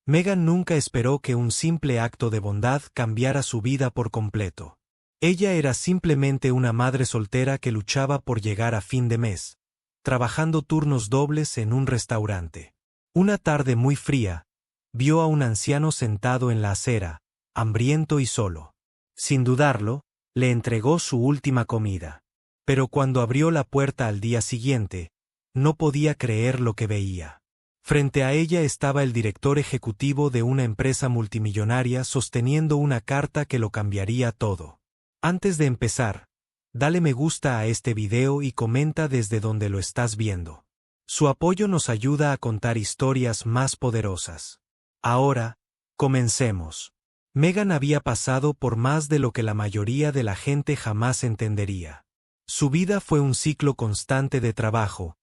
Megan nunca esperó que un simple acto de bondad cambiara su vida por completo. Ella era simplemente una madre soltera que luchaba por llegar a fin de mes, trabajando turnos dobles en un restaurante. Una tarde muy fría, vio a un anciano sentado en la acera, hambriento y solo. Sin dudarlo, le entregó su última comida. Pero cuando abrió la puerta al día siguiente, no podía creer lo que veía. Frente a ella estaba el director ejecutivo de una empresa multimillonaria sosteniendo una carta que lo cambiaría todo. Antes de empezar, dale me gusta a este video y comenta desde donde lo estás viendo. Su apoyo nos ayuda a contar historias más poderosas. Ahora, comencemos. Megan había pasado por más de lo que la mayoría de la gente jamás entendería. Su vida fue un ciclo constante de trabajo,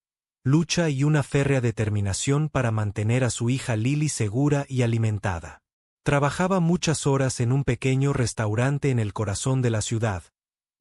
lucha y una férrea determinación para mantener a su hija Lily segura y alimentada. Trabajaba muchas horas en un pequeño restaurante en el corazón de la ciudad,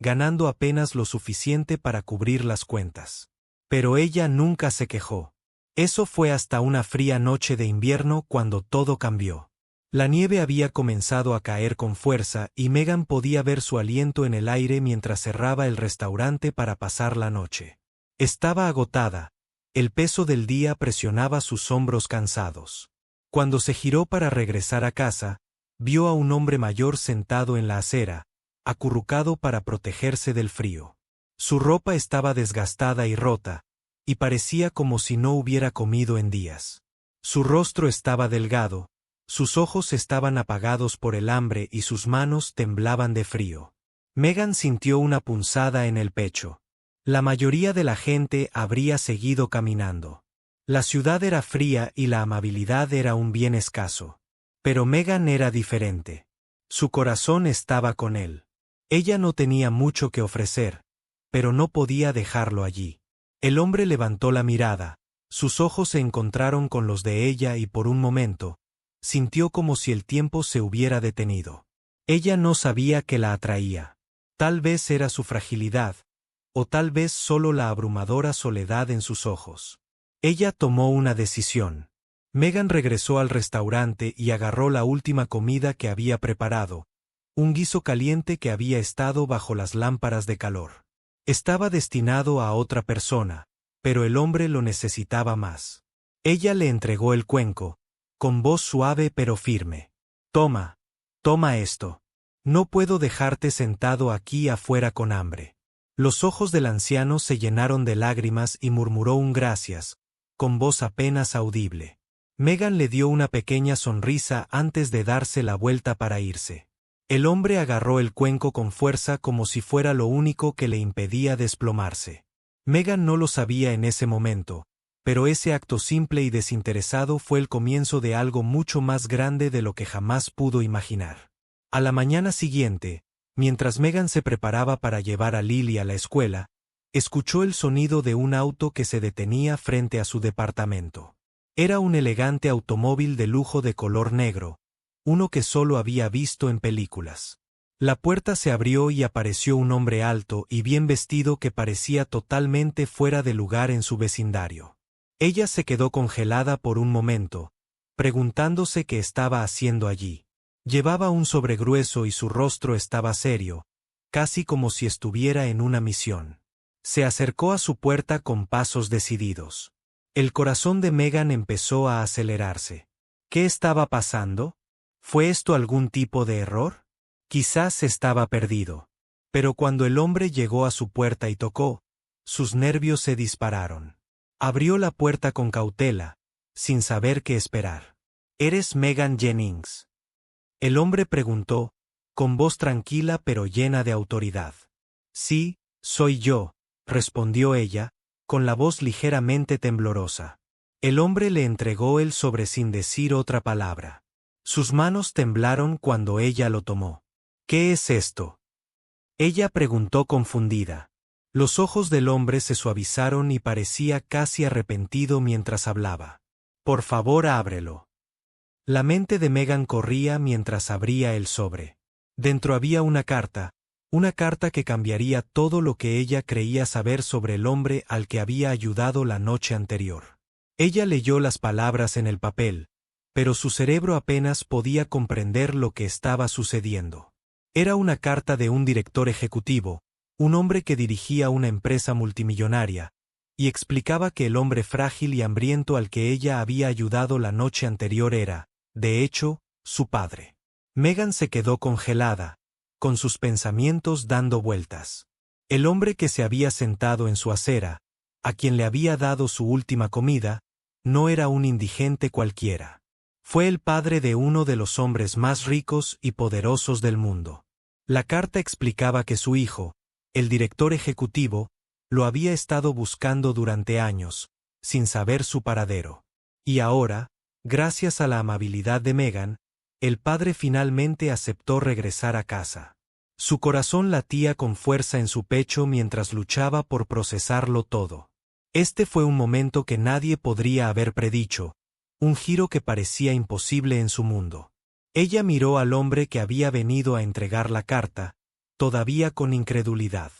ganando apenas lo suficiente para cubrir las cuentas. Pero ella nunca se quejó. Eso fue hasta una fría noche de invierno cuando todo cambió. La nieve había comenzado a caer con fuerza y Megan podía ver su aliento en el aire mientras cerraba el restaurante para pasar la noche. Estaba agotada. El peso del día presionaba sus hombros cansados. Cuando se giró para regresar a casa, vio a un hombre mayor sentado en la acera, acurrucado para protegerse del frío. Su ropa estaba desgastada y rota, y parecía como si no hubiera comido en días. Su rostro estaba delgado, sus ojos estaban apagados por el hambre y sus manos temblaban de frío. Megan sintió una punzada en el pecho. La mayoría de la gente habría seguido caminando. La ciudad era fría y la amabilidad era un bien escaso. Pero Megan era diferente. Su corazón estaba con él. Ella no tenía mucho que ofrecer, pero no podía dejarlo allí. El hombre levantó la mirada, sus ojos se encontraron con los de ella y por un momento, sintió como si el tiempo se hubiera detenido. Ella no sabía qué la atraía. Tal vez era su fragilidad, o tal vez solo la abrumadora soledad en sus ojos. Ella tomó una decisión. Megan regresó al restaurante y agarró la última comida que había preparado, un guiso caliente que había estado bajo las lámparas de calor. Estaba destinado a otra persona, pero el hombre lo necesitaba más. Ella le entregó el cuenco, con voz suave pero firme. Toma esto. No puedo dejarte sentado aquí afuera con hambre. Los ojos del anciano se llenaron de lágrimas y murmuró un gracias, con voz apenas audible. Megan le dio una pequeña sonrisa antes de darse la vuelta para irse. El hombre agarró el cuenco con fuerza como si fuera lo único que le impedía desplomarse. Megan no lo sabía en ese momento, pero ese acto simple y desinteresado fue el comienzo de algo mucho más grande de lo que jamás pudo imaginar. A la mañana siguiente, mientras Megan se preparaba para llevar a Lily a la escuela, escuchó el sonido de un auto que se detenía frente a su departamento. Era un elegante automóvil de lujo de color negro, uno que solo había visto en películas. La puerta se abrió y apareció un hombre alto y bien vestido que parecía totalmente fuera de lugar en su vecindario. Ella se quedó congelada por un momento, preguntándose qué estaba haciendo allí. Llevaba un sobre grueso y su rostro estaba serio, casi como si estuviera en una misión. Se acercó a su puerta con pasos decididos. El corazón de Megan empezó a acelerarse. ¿Qué estaba pasando? ¿Fue esto algún tipo de error? Quizás estaba perdido. Pero cuando el hombre llegó a su puerta y tocó, sus nervios se dispararon. Abrió la puerta con cautela, sin saber qué esperar. ¿Eres Megan Jennings?, el hombre preguntó, con voz tranquila pero llena de autoridad. Sí, soy yo, respondió ella, con la voz ligeramente temblorosa. El hombre le entregó el sobre sin decir otra palabra. Sus manos temblaron cuando ella lo tomó. ¿Qué es esto?, ella preguntó confundida. Los ojos del hombre se suavizaron y parecía casi arrepentido mientras hablaba. Por favor, ábrelo. La mente de Megan corría mientras abría el sobre. Dentro había una carta que cambiaría todo lo que ella creía saber sobre el hombre al que había ayudado la noche anterior. Ella leyó las palabras en el papel, pero su cerebro apenas podía comprender lo que estaba sucediendo. Era una carta de un director ejecutivo, un hombre que dirigía una empresa multimillonaria, y explicaba que el hombre frágil y hambriento al que ella había ayudado la noche anterior era, de hecho, su padre. Megan se quedó congelada, con sus pensamientos dando vueltas. El hombre que se había sentado en su acera, a quien le había dado su última comida, no era un indigente cualquiera. Fue el padre de uno de los hombres más ricos y poderosos del mundo. La carta explicaba que su hijo, el director ejecutivo, lo había estado buscando durante años, sin saber su paradero. Y ahora, gracias a la amabilidad de Megan, el padre finalmente aceptó regresar a casa. Su corazón latía con fuerza en su pecho mientras luchaba por procesarlo todo. Este fue un momento que nadie podría haber predicho, un giro que parecía imposible en su mundo. Ella miró al hombre que había venido a entregar la carta, todavía con incredulidad.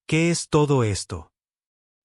¿Qué es todo esto?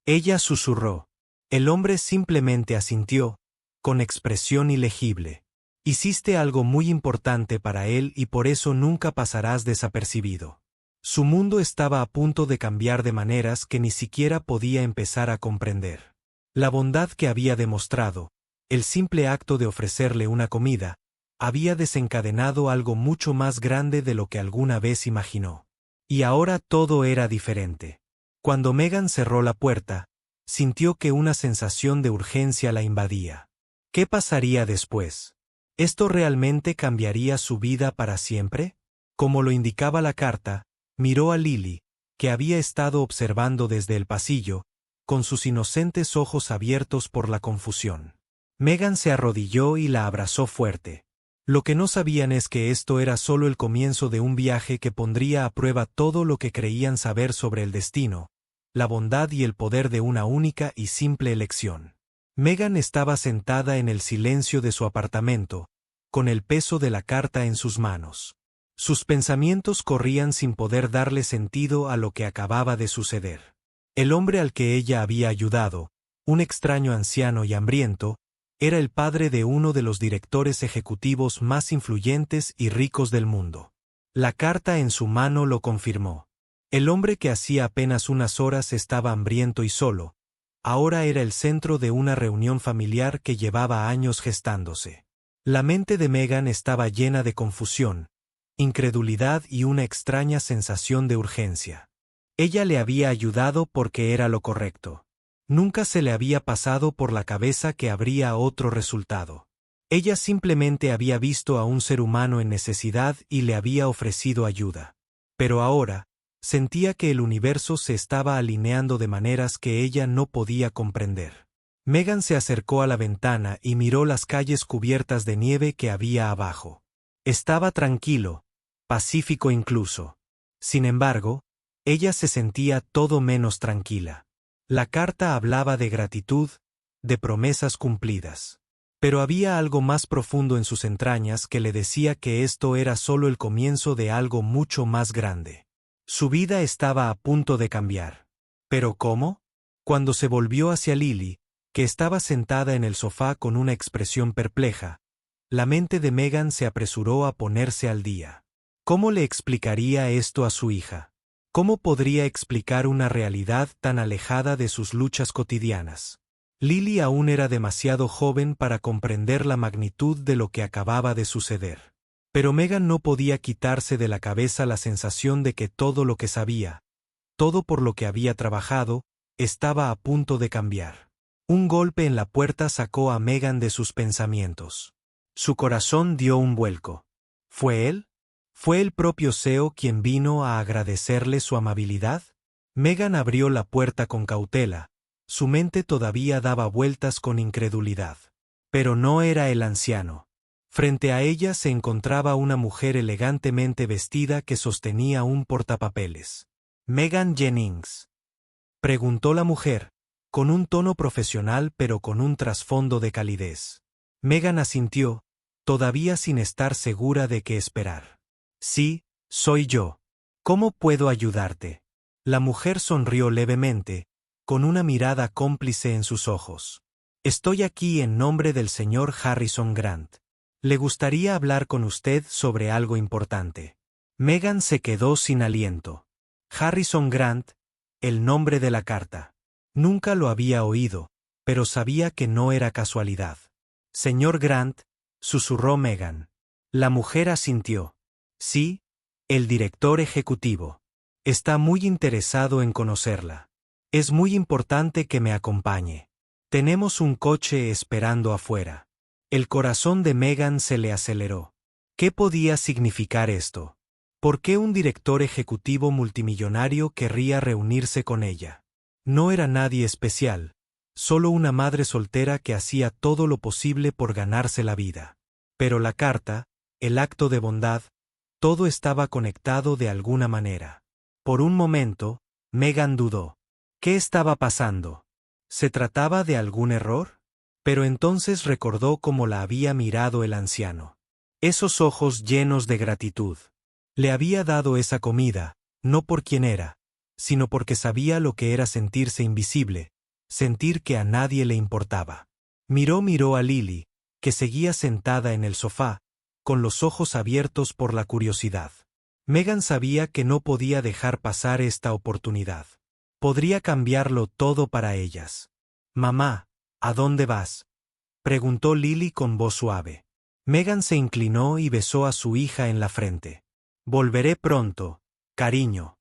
Ella susurró. El hombre simplemente asintió, con expresión ilegible. Hiciste algo muy importante para él y por eso nunca pasarás desapercibido. Su mundo estaba a punto de cambiar de maneras que ni siquiera podía empezar a comprender. La bondad que había demostrado, el simple acto de ofrecerle una comida, había desencadenado algo mucho más grande de lo que alguna vez imaginó. Y ahora todo era diferente. Cuando Megan cerró la puerta, sintió que una sensación de urgencia la invadía. ¿Qué pasaría después? ¿Esto realmente cambiaría su vida para siempre? Como lo indicaba la carta, miró a Lily, que había estado observando desde el pasillo, con sus inocentes ojos abiertos por la confusión. Megan se arrodilló y la abrazó fuerte. Lo que no sabían es que esto era solo el comienzo de un viaje que pondría a prueba todo lo que creían saber sobre el destino, la bondad y el poder de una única y simple elección. Megan estaba sentada en el silencio de su apartamento, con el peso de la carta en sus manos. Sus pensamientos corrían sin poder darle sentido a lo que acababa de suceder. El hombre al que ella había ayudado, un extraño anciano y hambriento, era el padre de uno de los directores ejecutivos más influyentes y ricos del mundo. La carta en su mano lo confirmó. El hombre que hacía apenas unas horas estaba hambriento y solo, ahora era el centro de una reunión familiar que llevaba años gestándose. La mente de Megan estaba llena de confusión, incredulidad y una extraña sensación de urgencia. Ella le había ayudado porque era lo correcto. Nunca se le había pasado por la cabeza que habría otro resultado. Ella simplemente había visto a un ser humano en necesidad y le había ofrecido ayuda. Pero ahora, sentía que el universo se estaba alineando de maneras que ella no podía comprender. Megan se acercó a la ventana y miró las calles cubiertas de nieve que había abajo. Estaba tranquilo, pacífico incluso. Sin embargo, ella se sentía todo menos tranquila. La carta hablaba de gratitud, de promesas cumplidas. Pero había algo más profundo en sus entrañas que le decía que esto era solo el comienzo de algo mucho más grande. Su vida estaba a punto de cambiar. ¿Pero cómo? Cuando se volvió hacia Lily, que estaba sentada en el sofá con una expresión perpleja, la mente de Megan se apresuró a ponerse al día. ¿Cómo le explicaría esto a su hija? ¿Cómo podría explicar una realidad tan alejada de sus luchas cotidianas? Lily aún era demasiado joven para comprender la magnitud de lo que acababa de suceder. Pero Megan no podía quitarse de la cabeza la sensación de que todo lo que sabía, todo por lo que había trabajado, estaba a punto de cambiar. Un golpe en la puerta sacó a Megan de sus pensamientos. Su corazón dio un vuelco. ¿Fue él? ¿Fue el propio CEO quien vino a agradecerle su amabilidad? Megan abrió la puerta con cautela. Su mente todavía daba vueltas con incredulidad. Pero no era el anciano. Frente a ella se encontraba una mujer elegantemente vestida que sostenía un portapapeles. «¿Megan Jennings?», preguntó la mujer, con un tono profesional pero con un trasfondo de calidez. Megan asintió, todavía sin estar segura de qué esperar. «Sí, soy yo. ¿Cómo puedo ayudarte?». La mujer sonrió levemente, con una mirada cómplice en sus ojos. «Estoy aquí en nombre del señor Harrison Grant. Le gustaría hablar con usted sobre algo importante. Meghan se quedó sin aliento. Harrison Grant, el nombre de la carta. Nunca lo había oído, pero sabía que no era casualidad. Señor Grant, susurró Meghan. La mujer asintió. Sí, el director ejecutivo. Está muy interesado en conocerla. Es muy importante que me acompañe. Tenemos un coche esperando afuera. El corazón de Meghan se le aceleró. ¿Qué podía significar esto? ¿Por qué un director ejecutivo multimillonario querría reunirse con ella? No era nadie especial, solo una madre soltera que hacía todo lo posible por ganarse la vida. Pero la carta, el acto de bondad, todo estaba conectado de alguna manera. Por un momento, Meghan dudó. ¿Qué estaba pasando? ¿Se trataba de algún error? Pero entonces recordó cómo la había mirado el anciano. Esos ojos llenos de gratitud. Le había dado esa comida, no por quién era, sino porque sabía lo que era sentirse invisible, sentir que a nadie le importaba. Miró a Lily, que seguía sentada en el sofá, con los ojos abiertos por la curiosidad. Meghan sabía que no podía dejar pasar esta oportunidad. Podría cambiarlo todo para ellas. Mamá, ¿a dónde vas?, preguntó Lily con voz suave. Meghan se inclinó y besó a su hija en la frente. Volveré pronto, cariño.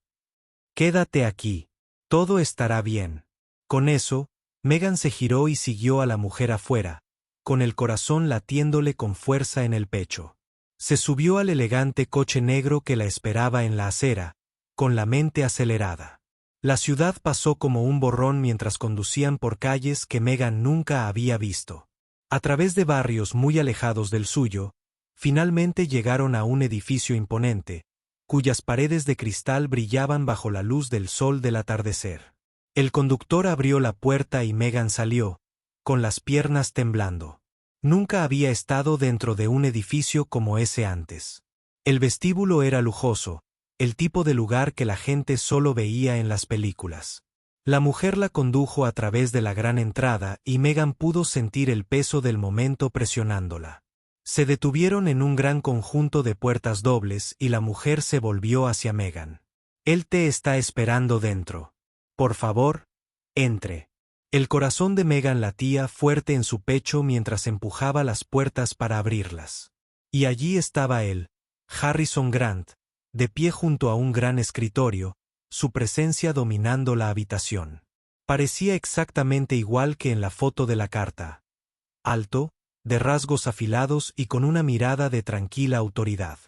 Quédate aquí. Todo estará bien. Con eso, Meghan se giró y siguió a la mujer afuera, con el corazón latiéndole con fuerza en el pecho. Se subió al elegante coche negro que la esperaba en la acera, con la mente acelerada. La ciudad pasó como un borrón mientras conducían por calles que Meghan nunca había visto. A través de barrios muy alejados del suyo, finalmente llegaron a un edificio imponente, cuyas paredes de cristal brillaban bajo la luz del sol del atardecer. El conductor abrió la puerta y Meghan salió, con las piernas temblando. Nunca había estado dentro de un edificio como ese antes. El vestíbulo era lujoso, el tipo de lugar que la gente solo veía en las películas. La mujer la condujo a través de la gran entrada y Meghan pudo sentir el peso del momento presionándola. Se detuvieron en un gran conjunto de puertas dobles y la mujer se volvió hacia Meghan. Él te está esperando dentro. Por favor, entre. El corazón de Meghan latía fuerte en su pecho mientras empujaba las puertas para abrirlas. Y allí estaba él, Harrison Grant, de pie junto a un gran escritorio, su presencia dominando la habitación. Parecía exactamente igual que en la foto de la carta. Alto, de rasgos afilados y con una mirada de tranquila autoridad.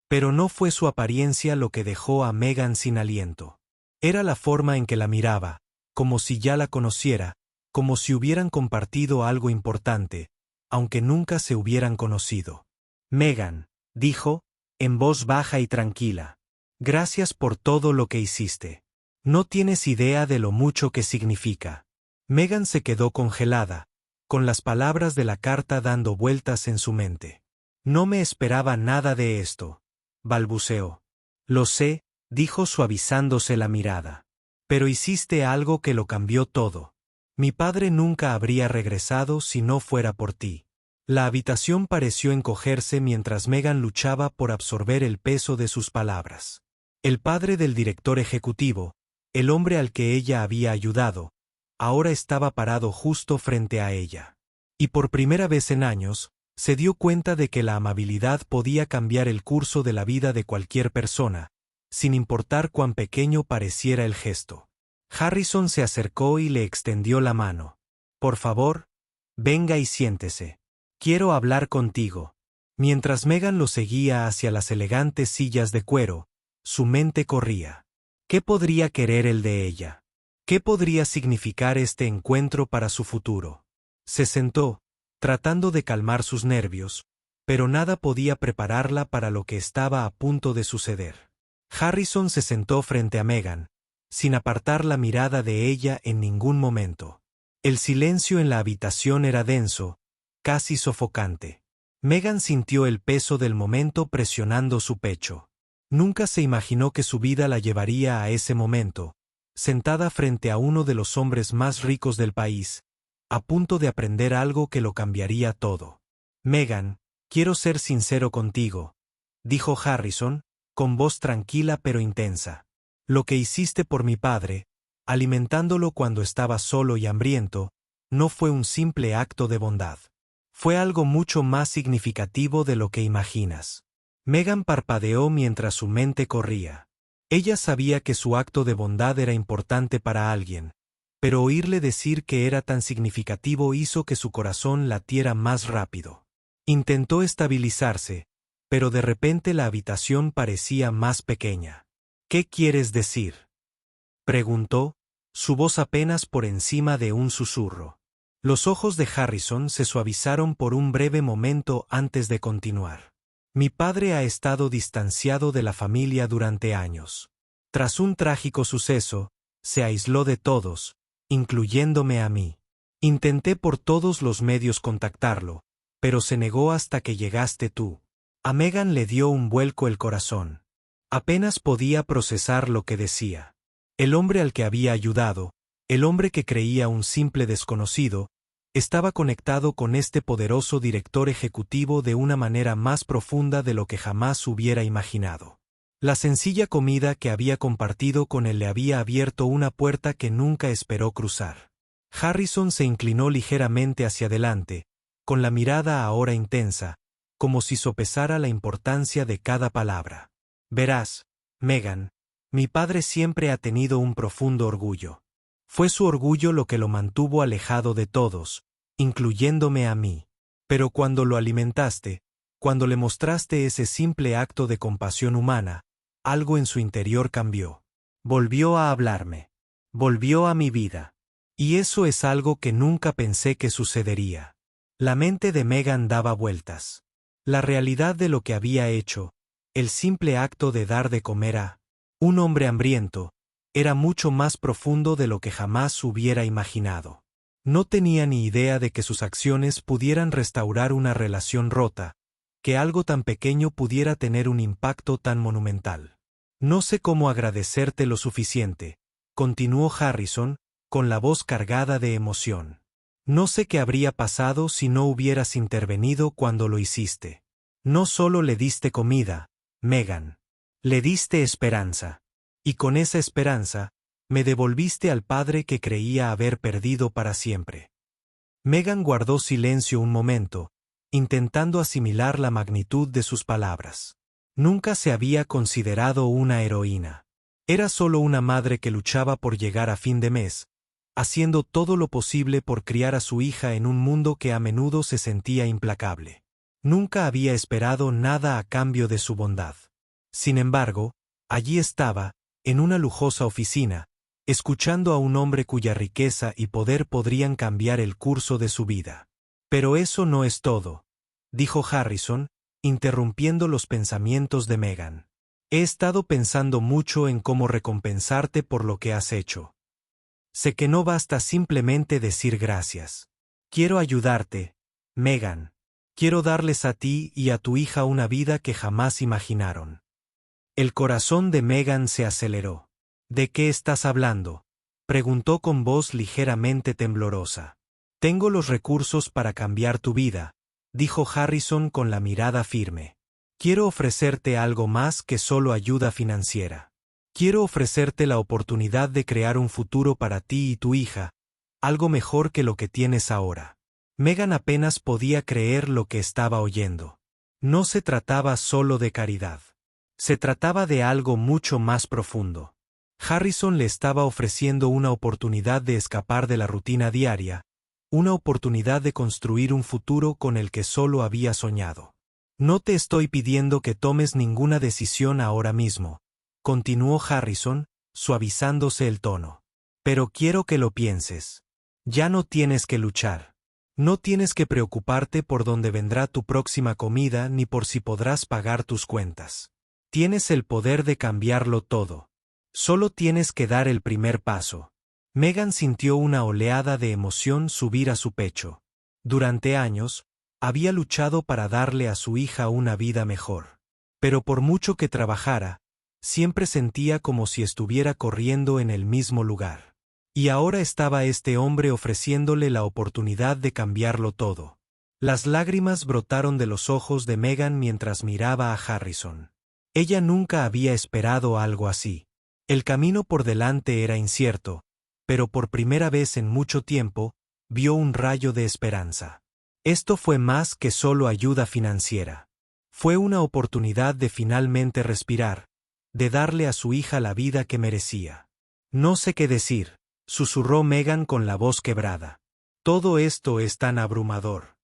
Pero no fue su apariencia lo que dejó a Meghan sin aliento. Era la forma en que la miraba, como si ya la conociera, como si hubieran compartido algo importante, aunque nunca se hubieran conocido. Meghan, dijo, en voz baja y tranquila. Gracias por todo lo que hiciste. No tienes idea de lo mucho que significa. Meghan se quedó congelada, con las palabras de la carta dando vueltas en su mente. No me esperaba nada de esto, balbuceó. Lo sé, dijo suavizándose la mirada. Pero hiciste algo que lo cambió todo. Mi padre nunca habría regresado si no fuera por ti. La habitación pareció encogerse mientras Meghan luchaba por absorber el peso de sus palabras. El padre del director ejecutivo, el hombre al que ella había ayudado, ahora estaba parado justo frente a ella. Y por primera vez en años, se dio cuenta de que la amabilidad podía cambiar el curso de la vida de cualquier persona, sin importar cuán pequeño pareciera el gesto. Harrison se acercó y le extendió la mano. Por favor, venga y siéntese. Quiero hablar contigo. Mientras Meghan lo seguía hacia las elegantes sillas de cuero, su mente corría. ¿Qué podría querer él de ella? ¿Qué podría significar este encuentro para su futuro? Se sentó, tratando de calmar sus nervios, pero nada podía prepararla para lo que estaba a punto de suceder. Harrison se sentó frente a Meghan, sin apartar la mirada de ella en ningún momento. El silencio en la habitación era denso, casi sofocante. Meghan sintió el peso del momento presionando su pecho. Nunca se imaginó que su vida la llevaría a ese momento, sentada frente a uno de los hombres más ricos del país, a punto de aprender algo que lo cambiaría todo. Meghan, Quiero ser sincero contigo, dijo Harrison, con voz tranquila pero intensa. Lo que hiciste por mi padre, alimentándolo cuando estaba solo y hambriento, no fue un simple acto de bondad. Fue algo mucho más significativo de lo que imaginas. Megan parpadeó mientras su mente corría. Ella sabía que su acto de bondad era importante para alguien, pero oírle decir que era tan significativo hizo que su corazón latiera más rápido. Intentó estabilizarse, pero de repente la habitación parecía más pequeña. ¿Qué quieres decir?, preguntó, su voz apenas por encima de un susurro. Los ojos de Harrison se suavizaron por un breve momento antes de continuar. Mi padre ha estado distanciado de la familia durante años. Tras un trágico suceso, se aisló de todos, incluyéndome a mí. Intenté por todos los medios contactarlo, pero se negó hasta que llegaste tú. A Megan le dio un vuelco el corazón. Apenas podía procesar lo que decía. El hombre al que había ayudado, el hombre que creía un simple desconocido, estaba conectado con este poderoso director ejecutivo de una manera más profunda de lo que jamás hubiera imaginado. La sencilla comida que había compartido con él le había abierto una puerta que nunca esperó cruzar. Harrison se inclinó ligeramente hacia adelante, con la mirada ahora intensa, como si sopesara la importancia de cada palabra. Verás, Megan, mi padre siempre ha tenido un profundo orgullo. Fue su orgullo lo que lo mantuvo alejado de todos, incluyéndome a mí. Pero cuando lo alimentaste, cuando le mostraste ese simple acto de compasión humana, algo en su interior cambió. Volvió a hablarme. Volvió a mi vida. Y eso es algo que nunca pensé que sucedería. La mente de Megan daba vueltas. La realidad de lo que había hecho, el simple acto de dar de comer a un hombre hambriento, era mucho más profundo de lo que jamás hubiera imaginado. No tenía ni idea de que sus acciones pudieran restaurar una relación rota, que algo tan pequeño pudiera tener un impacto tan monumental. No sé cómo agradecerte lo suficiente, continuó Harrison, con la voz cargada de emoción. No sé qué habría pasado si no hubieras intervenido cuando lo hiciste. No solo le diste comida, Megan. Le diste esperanza. Y con esa esperanza, me devolviste al padre que creía haber perdido para siempre. Megan guardó silencio un momento, intentando asimilar la magnitud de sus palabras. Nunca se había considerado una heroína. Era solo una madre que luchaba por llegar a fin de mes, haciendo todo lo posible por criar a su hija en un mundo que a menudo se sentía implacable. Nunca había esperado nada a cambio de su bondad. Sin embargo, allí estaba, en una lujosa oficina, escuchando a un hombre cuya riqueza y poder podrían cambiar el curso de su vida. Pero eso no es todo, dijo Harrison, interrumpiendo los pensamientos de Megan. He estado pensando mucho en cómo recompensarte por lo que has hecho. Sé que no basta simplemente decir gracias. Quiero ayudarte, Megan. Quiero darles a ti y a tu hija una vida que jamás imaginaron. El corazón de Megan se aceleró. ¿De qué estás hablando?, preguntó con voz ligeramente temblorosa. Tengo los recursos para cambiar tu vida, dijo Harrison con la mirada firme. Quiero ofrecerte algo más que solo ayuda financiera. Quiero ofrecerte la oportunidad de crear un futuro para ti y tu hija, algo mejor que lo que tienes ahora. Megan apenas podía creer lo que estaba oyendo. No se trataba solo de caridad. Se trataba de algo mucho más profundo. Harrison le estaba ofreciendo una oportunidad de escapar de la rutina diaria, una oportunidad de construir un futuro con el que solo había soñado. No te estoy pidiendo que tomes ninguna decisión ahora mismo, continuó Harrison, suavizándose el tono. Pero quiero que lo pienses. Ya no tienes que luchar. No tienes que preocuparte por dónde vendrá tu próxima comida ni por si podrás pagar tus cuentas. Tienes el poder de cambiarlo todo. Solo tienes que dar el primer paso. Megan sintió una oleada de emoción subir a su pecho. Durante años, había luchado para darle a su hija una vida mejor. Pero por mucho que trabajara, siempre sentía como si estuviera corriendo en el mismo lugar. Y ahora estaba este hombre ofreciéndole la oportunidad de cambiarlo todo. Las lágrimas brotaron de los ojos de Megan mientras miraba a Harrison. Ella nunca había esperado algo así. El camino por delante era incierto, pero por primera vez en mucho tiempo, vio un rayo de esperanza. Esto fue más que solo ayuda financiera. Fue una oportunidad de finalmente respirar, de darle a su hija la vida que merecía. No sé qué decir, susurró Megan con la voz quebrada. Todo esto es tan abrumador.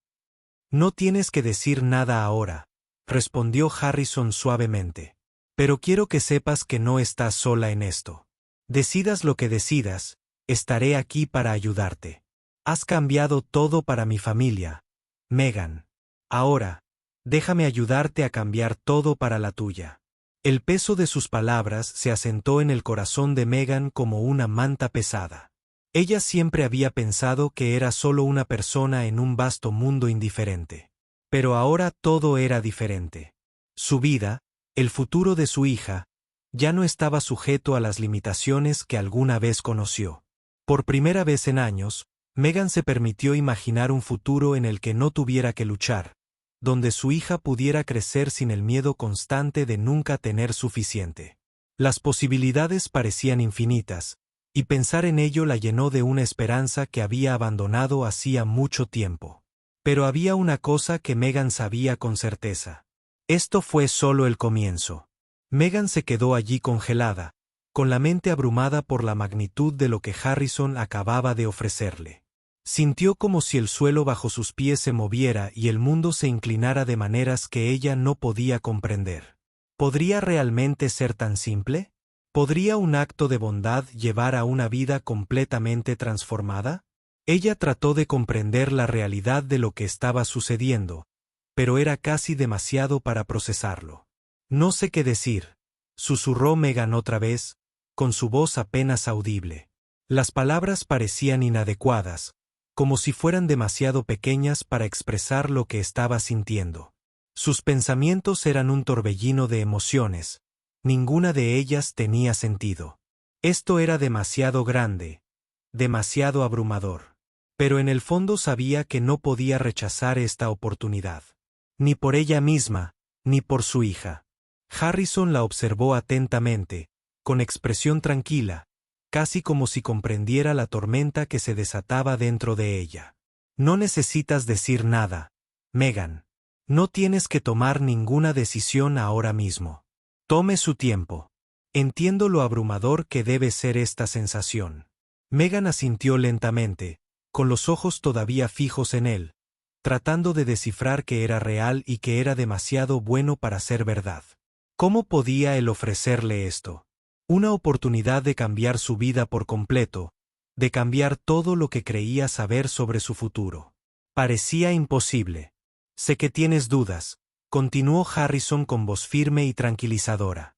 No tienes que decir nada ahora, respondió Harrison suavemente. Pero quiero que sepas que no estás sola en esto. Decidas lo que decidas, estaré aquí para ayudarte. Has cambiado todo para mi familia, Megan. Ahora, déjame ayudarte a cambiar todo para la tuya. El peso de sus palabras se asentó en el corazón de Megan como una manta pesada. Ella siempre había pensado que era solo una persona en un vasto mundo indiferente. Pero ahora todo era diferente. Su vida, el futuro de su hija, ya no estaba sujeto a las limitaciones que alguna vez conoció. Por primera vez en años, Megan se permitió imaginar un futuro en el que no tuviera que luchar, donde su hija pudiera crecer sin el miedo constante de nunca tener suficiente. Las posibilidades parecían infinitas, y pensar en ello la llenó de una esperanza que había abandonado hacía mucho tiempo. Pero había una cosa que Megan sabía con certeza. Esto fue solo el comienzo. Megan se quedó allí congelada, con la mente abrumada por la magnitud de lo que Harrison acababa de ofrecerle. Sintió como si el suelo bajo sus pies se moviera y el mundo se inclinara de maneras que ella no podía comprender. ¿Podría realmente ser tan simple? ¿Podría un acto de bondad llevar a una vida completamente transformada? Ella trató de comprender la realidad de lo que estaba sucediendo, pero era casi demasiado para procesarlo. No sé qué decir, susurró Megan otra vez, con su voz apenas audible. Las palabras parecían inadecuadas, como si fueran demasiado pequeñas para expresar lo que estaba sintiendo. Sus pensamientos eran un torbellino de emociones. Ninguna de ellas tenía sentido. Esto era demasiado grande, demasiado abrumador. Pero en el fondo sabía que no podía rechazar esta oportunidad. Ni por ella misma, ni por su hija. Harrison la observó atentamente, con expresión tranquila, casi como si comprendiera la tormenta que se desataba dentro de ella. No necesitas decir nada, Megan. No tienes que tomar ninguna decisión ahora mismo. Tome su tiempo. Entiendo lo abrumador que debe ser esta sensación. Megan asintió lentamente, con los ojos todavía fijos en él, tratando de descifrar que era real y que era demasiado bueno para ser verdad. ¿Cómo podía él ofrecerle esto? Una oportunidad de cambiar su vida por completo, de cambiar todo lo que creía saber sobre su futuro. Parecía imposible. Sé que tienes dudas, continuó Harrison con voz firme y tranquilizadora.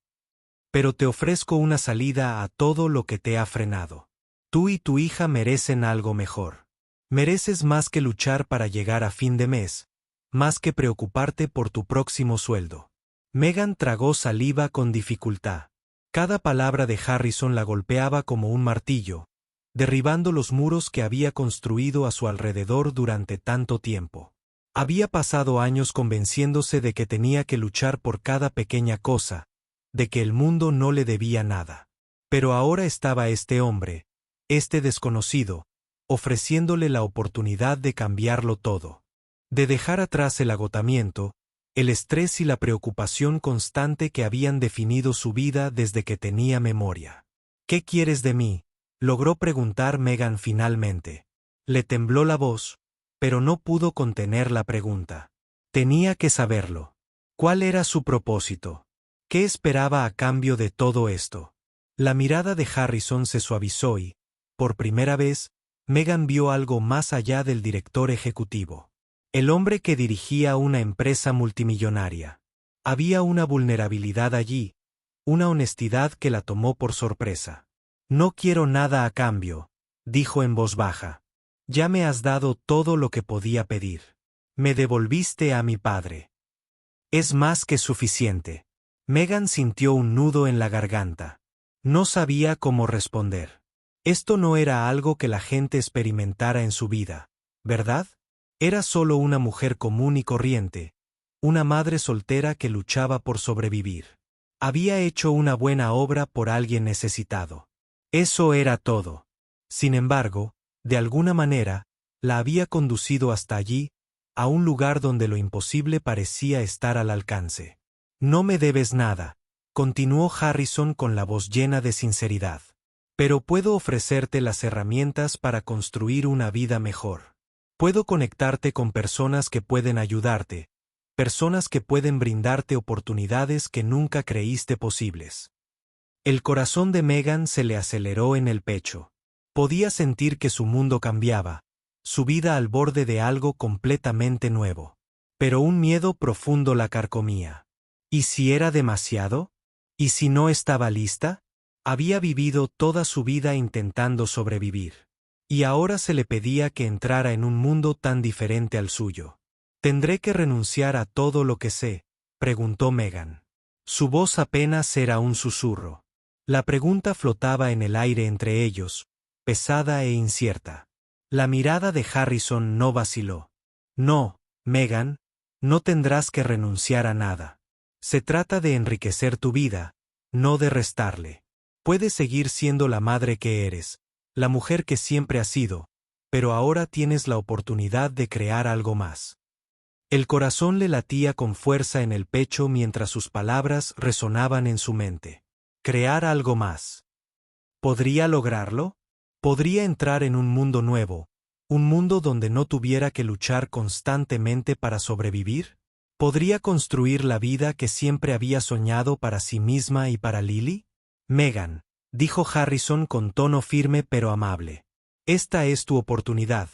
Pero te ofrezco una salida a todo lo que te ha frenado. Tú y tu hija merecen algo mejor. Mereces más que luchar para llegar a fin de mes, más que preocuparte por tu próximo sueldo. Megan tragó saliva con dificultad. Cada palabra de Harrison la golpeaba como un martillo, derribando los muros que había construido a su alrededor durante tanto tiempo. Había pasado años convenciéndose de que tenía que luchar por cada pequeña cosa, de que el mundo no le debía nada. Pero ahora estaba este hombre, este desconocido, ofreciéndole la oportunidad de cambiarlo todo. De dejar atrás el agotamiento, el estrés y la preocupación constante que habían definido su vida desde que tenía memoria. ¿Qué quieres de mí?, logró preguntar Megan finalmente. Le tembló la voz, pero no pudo contener la pregunta. Tenía que saberlo. ¿Cuál era su propósito? ¿Qué esperaba a cambio de todo esto? La mirada de Harrison se suavizó y, por primera vez, Megan vio algo más allá del director ejecutivo. El hombre que dirigía una empresa multimillonaria. Había una vulnerabilidad allí, una honestidad que la tomó por sorpresa. No quiero nada a cambio, dijo en voz baja. Ya me has dado todo lo que podía pedir. Me devolviste a mi padre. Es más que suficiente. Megan sintió un nudo en la garganta. No sabía cómo responder. Esto no era algo que la gente experimentara en su vida, ¿verdad? Era solo una mujer común y corriente, una madre soltera que luchaba por sobrevivir. Había hecho una buena obra por alguien necesitado. Eso era todo. Sin embargo, de alguna manera, la había conducido hasta allí, a un lugar donde lo imposible parecía estar al alcance. No me debes nada, continuó Harrison con la voz llena de sinceridad. Pero puedo ofrecerte las herramientas para construir una vida mejor. Puedo conectarte con personas que pueden ayudarte, personas que pueden brindarte oportunidades que nunca creíste posibles. El corazón de Megan se le aceleró en el pecho. Podía sentir que su mundo cambiaba, su vida al borde de algo completamente nuevo. Pero un miedo profundo la carcomía. ¿Y si era demasiado? ¿Y si no estaba lista? Había vivido toda su vida intentando sobrevivir. Y ahora se le pedía que entrara en un mundo tan diferente al suyo. ¿Tendré que renunciar a todo lo que sé?, preguntó Megan. Su voz apenas era un susurro. La pregunta flotaba en el aire entre ellos, pesada e incierta. La mirada de Harrison no vaciló. No, Megan, no tendrás que renunciar a nada. Se trata de enriquecer tu vida, no de restarle. Puedes seguir siendo la madre que eres, la mujer que siempre has sido, pero ahora tienes la oportunidad de crear algo más. El corazón le latía con fuerza en el pecho mientras sus palabras resonaban en su mente. Crear algo más. ¿Podría lograrlo? ¿Podría entrar en un mundo nuevo, un mundo donde no tuviera que luchar constantemente para sobrevivir? ¿Podría construir la vida que siempre había soñado para sí misma y para Lily? Megan, dijo Harrison con tono firme pero amable. Esta es tu oportunidad,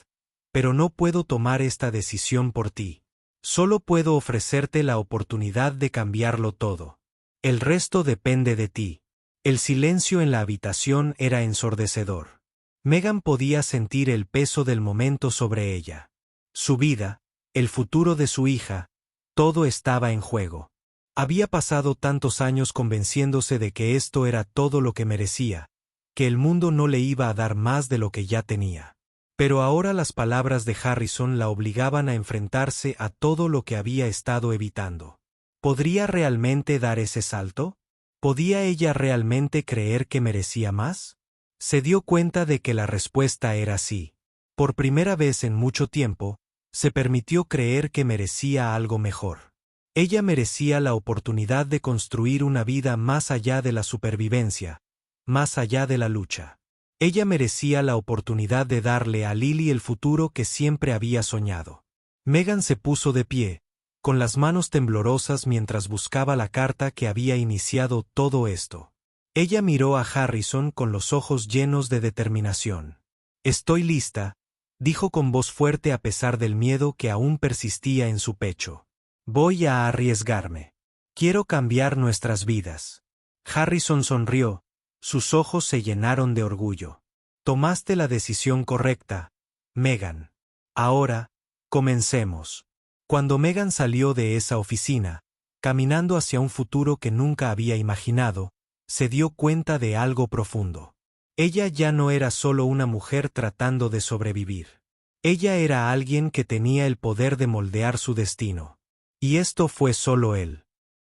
pero no puedo tomar esta decisión por ti. Solo puedo ofrecerte la oportunidad de cambiarlo todo. El resto depende de ti. El silencio en la habitación era ensordecedor. Megan podía sentir el peso del momento sobre ella. Su vida, el futuro de su hija, todo estaba en juego. Había pasado tantos años convenciéndose de que esto era todo lo que merecía, que el mundo no le iba a dar más de lo que ya tenía. Pero ahora las palabras de Harrison la obligaban a enfrentarse a todo lo que había estado evitando. ¿Podría realmente dar ese salto? ¿Podía ella realmente creer que merecía más? Se dio cuenta de que la respuesta era sí. Por primera vez en mucho tiempo, se permitió creer que merecía algo mejor. Ella merecía la oportunidad de construir una vida más allá de la supervivencia, más allá de la lucha. Ella merecía la oportunidad de darle a Lily el futuro que siempre había soñado. Megan se puso de pie, con las manos temblorosas mientras buscaba la carta que había iniciado todo esto. Ella miró a Harrison con los ojos llenos de determinación. «Estoy lista», dijo con voz fuerte a pesar del miedo que aún persistía en su pecho. «Voy a arriesgarme. Quiero cambiar nuestras vidas». Harrison sonrió, sus ojos se llenaron de orgullo. «Tomaste la decisión correcta, Megan. Ahora, comencemos». Cuando Megan salió de esa oficina, caminando hacia un futuro que nunca había imaginado, se dio cuenta de algo profundo. Ella ya no era solo una mujer tratando de sobrevivir. Ella era alguien que tenía el poder de moldear su destino. Y esto fue solo él.